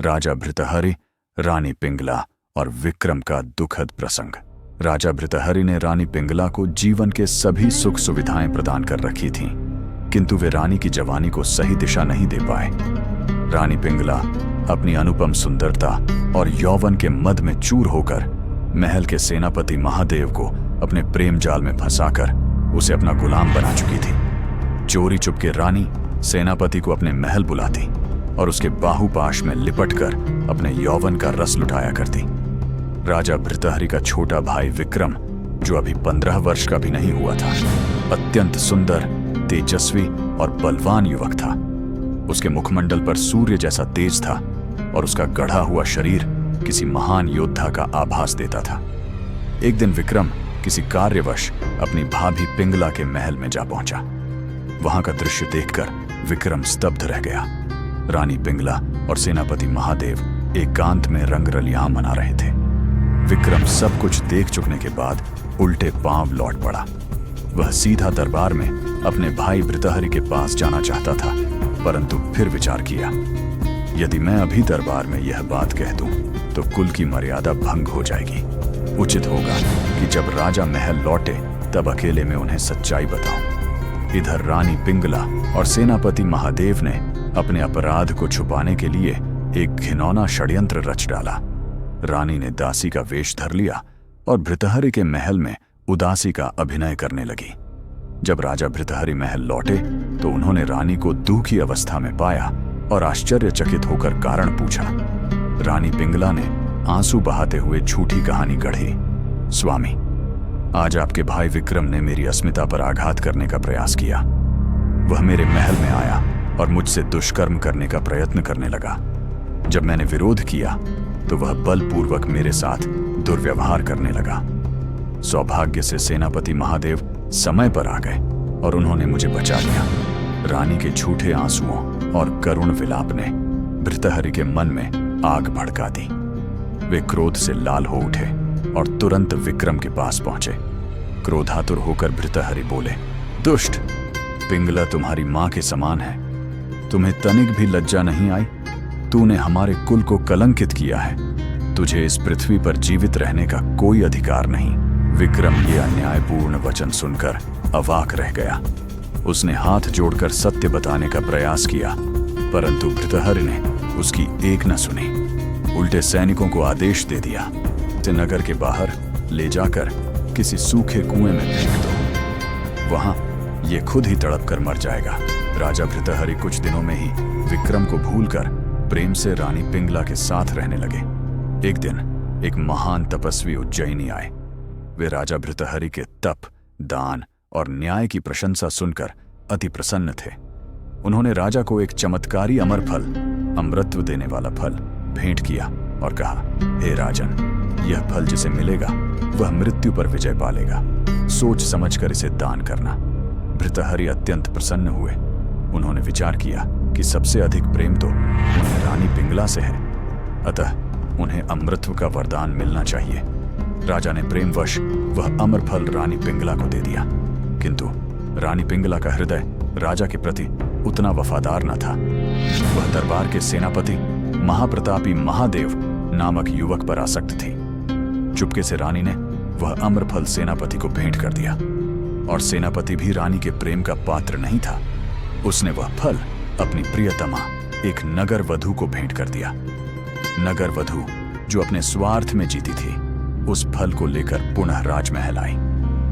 राजा भृतहरि, रानी पिंगला और विक्रम का दुखद प्रसंग। राजा भृतहरि ने रानी पिंगला को जीवन के सभी सुख सुविधाएं प्रदान कर रखी थीं, किंतु वे रानी की जवानी को सही दिशा नहीं दे पाए। रानी पिंगला अपनी अनुपम सुंदरता और यौवन के मद में चूर होकर महल के सेनापति महादेव को अपने प्रेम जाल में फंसाकर उसे अपना गुलाम बना चुकी थी। चोरी चुपके रानी सेनापति को अपने महल बुलाती और उसके बाहुपाश में लिपटकर अपने यौवन का रस लुटाया करती। राजा भृतहरि का छोटा भाई विक्रम, जो अभी 15 वर्ष का भी नहीं हुआ था, अत्यंत सुंदर, तेजस्वी और बलवान युवक था। उसके मुखमंडल पर सूर्य जैसा तेज था और उसका गढ़ा हुआ शरीर किसी महान योद्धा का आभास देता था। एक दिन विक्रम किसी कार्यवश अपनी भाभी पिंगला के महल में जा पहुंचा। वहां का दृश्य देखकर विक्रम स्तब्ध रह गया। रानी पिंगला और सेनापति महादेव एकांत में रंगरलियां मना रहे थे। विक्रम सब कुछ देख चुकने के बाद उल्टे पांव लौट पड़ा। वह सीधा दरबार में अपने भाई भृतहरि के पास जाना चाहता था, परंतु फिर विचार किया, यदि मैं अभी दरबार में यह बात कह दूं तो कुल की मर्यादा भंग हो जाएगी। उचित होगा कि जब राजा महल लौटे तब अकेले में उन्हें सच्चाई बताऊं। इधर रानी पिंगला और सेनापति महादेव ने अपने अपराध को छुपाने के लिए एक घिनौना षड्यंत्र रच डाला। रानी ने दासी का वेश धर लिया और भृतहरि के महल में उदासी का अभिनय करने लगी। जब राजा भृतहरि महल लौटे तो उन्होंने रानी को दुखी अवस्था में पाया और आश्चर्यचकित होकर कारण पूछा। रानी पिंगला ने आंसू बहाते हुए झूठी कहानी गढ़ी। स्वामी, आज आपके भाई विक्रम ने मेरी अस्मिता पर आघात करने का प्रयास किया। वह मेरे महल में आया और मुझसे दुष्कर्म करने का प्रयत्न करने लगा। जब मैंने विरोध किया तो वह बलपूर्वक मेरे साथ दुर्व्यवहार करने लगा। सौभाग्य से सेनापति महादेव समय पर आ गए और उन्होंने मुझे बचा लिया। रानी के झूठे आंसुओं और करुण विलाप ने भृतहरि के मन में आग भड़का दी। वे क्रोध से लाल हो उठे और तुरंत विक्रम के पास पहुंचे। क्रोधातुर होकर भृतहरि बोले, दुष्ट, पिंगला तुम्हारी मां के समान है। तुम्हें तनिक भी लज्जा नहीं आई? तूने हमारे कुल को कलंकित किया है। तुझे इस पृथ्वी पर जीवित रहने का कोई अधिकार नहीं। विक्रम ये अन्यायपूर्ण वचन सुनकर अवाक रह गया। उसने हाथ जोड़कर सत्य बताने का प्रयास किया, परंतु भृतहरि ने उसकी एक न सुनी। उल्टे सैनिकों को आदेश दे दिया, इसे नगर के बाहर ले जाकर किसी सूखे कुएं में फेंक दो। वहां ये खुद ही तड़प कर मर जाएगा। राजा भृतहरि कुछ दिनों में ही विक्रम को भूलकर प्रेम से रानी पिंगला के साथ रहने लगे। एक दिन एक महान तपस्वी उज्जैनी आए। वे राजा भृतहरि के तप, दान और न्याय की प्रशंसा सुनकर अति प्रसन्न थे। उन्होंने राजा को एक चमत्कारी अमर फल, अमृतत्व देने वाला फल भेंट किया और कहा, हे राजन, यह फल जिसे मिलेगा वह मृत्यु पर विजय पालेगा। सोच समझकर इसे दान करना। भृतहरि अत्यंत प्रसन्न हुए। उन्होंने विचार किया कि सबसे अधिक प्रेम तो उन्हें रानी पिंगला से है, अतः उन्हें अमृतत्व का वरदान मिलना चाहिए। राजा ने प्रेमवश वह अमर फल रानी पिंगला को दे दिया, किंतु रानी पिंगला का हृदय राजा के प्रति उतना वफादार न था। वह दरबार के सेनापति महाप्रतापी महादेव नामक युवक पर आसक्त थी। चुपके से रानी ने वह अमर फल सेनापति को भेंट कर दिया और सेनापति भी रानी के प्रेम का पात्र नहीं था। उसने वह फल अपनी प्रियतमा एक नगर वधू को भेंट कर दिया। नगर वधू जो अपने स्वार्थ में जीती थी, उस फल को लेकर पुनः राजमहल आई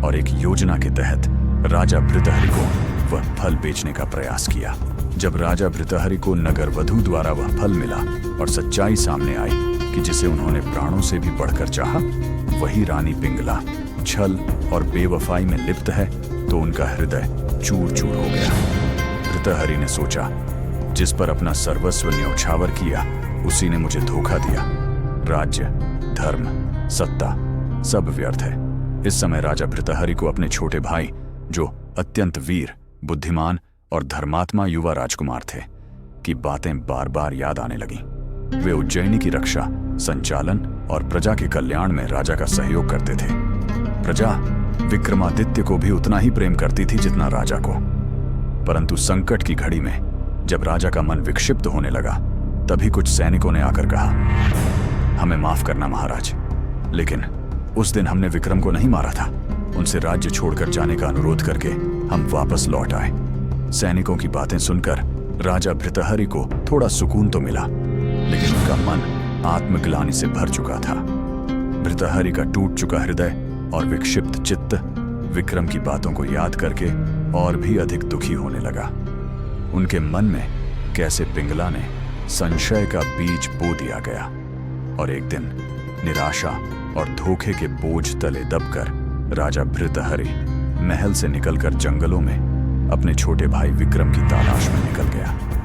और एक योजना के तहत राजा भृतहरि को वह फल बेचने का प्रयास किया। जब राजा भृतहरि को नगर वधू द्वारा वह फल मिला और सच्चाई सामने आई कि जिसे उन्होंने प्राणों से भी बढ़कर चाहा, वही रानी पिंगला छल और बेवफाई में लिप्त है, तो उनका हृदय चूर चूर हो गया। भृतहरि ने सोचा, जिस पर अपना सर्वस्व न्यौछावर किया उसी ने मुझे धोखा दिया। राज्य, धर्म, सत्ता सब व्यर्थ है। इस समय राजा भृतहरि को अपने छोटे भाई, जो अत्यंत वीर, बुद्धिमान और धर्मात्मा युवा राजकुमार थे, की बातें बार बार याद आने लगीं। वे उज्जैनी की रक्षा, संचालन और प्रजा के कल्याण में राजा का सहयोग करते थे। प्रजा विक्रमादित्य को भी उतना ही प्रेम करती थी जितना राजा को। परंतु संकट की घड़ी में जब राजा का मन विक्षिप्त होने लगा तभी कुछ सैनिकों ने आकर कहा, हमें माफ करना महाराज, लेकिन उस दिन हमने विक्रम को नहीं मारा था। उनसे राज्य छोड़कर जाने का अनुरोध करके हम वापस लौट आए। सैनिकों की बातें सुनकर राजा भृतहरि को थोड़ा सुकून तो मिला, लेकिन उनका मन आत्मग्लानि से भर चुका था। भृतहरि का टूट चुका हृदय और विक्षिप्त चित्त विक्रम की बातों को याद करके और भी अधिक दुखी होने लगा। उनके मन में कैसे पिंगला ने संशय का बीज बो दिया गया और एक दिन निराशा और धोखे के बोझ तले दबकर राजा भृतहरि महल से निकलकर जंगलों में अपने छोटे भाई विक्रम की तलाश में निकल गया।